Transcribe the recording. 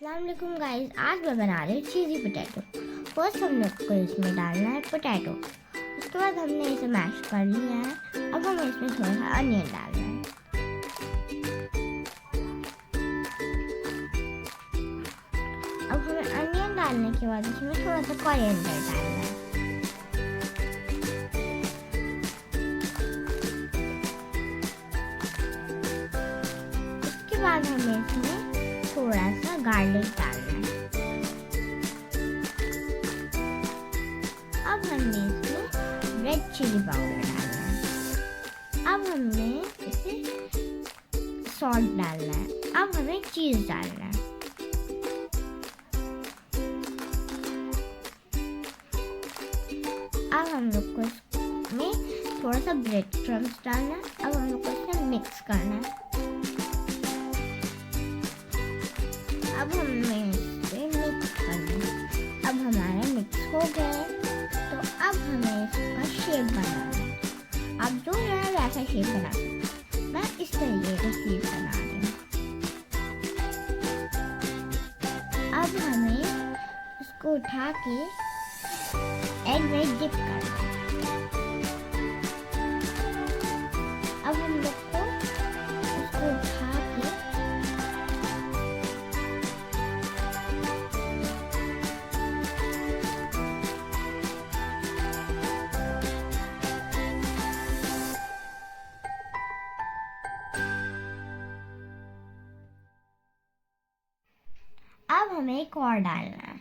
अस्सलाम वालेकुम गाइस, आज मैं बना रही हूँ चीज़ी पोटैटो। फर्स्ट हम लोग को इसमें डालना है पोटैटो। उसके बाद हमने इसे मैश कर लिया है। अब हमें इसमें थोड़ा सा अनियन डालना है। अब हमें अनियन डालने के बाद इसमें थोड़ा सा कोरिएंडर डालना है। उसके बाद हमें इसमें थोड़ा सा गार्लिक डालना है। अब हमने इसमें रेड चिली पाउडर डालना है। अब हमने इसे सॉल्ट डालना है। अब हमें चीज़ डालना है। अब हम लोग को इसमें थोड़ा सा ब्रेड क्रम्स डालना है। अब हम लोग को इसे मिक्स करना है। अब हमें इसे मिक्स करना है। अब हमारा मिक्स हो गया है, तो अब हमें इसका शेप बनाना है। आप जो है वैसा शेप बना सकते हैं। मैं इस तरीके का शेप बना रही हूँ। अब हमें इसको उठा के एग में डिप करना है। अब हम लोग को इसको उठा के अब हमें एक और डालना है।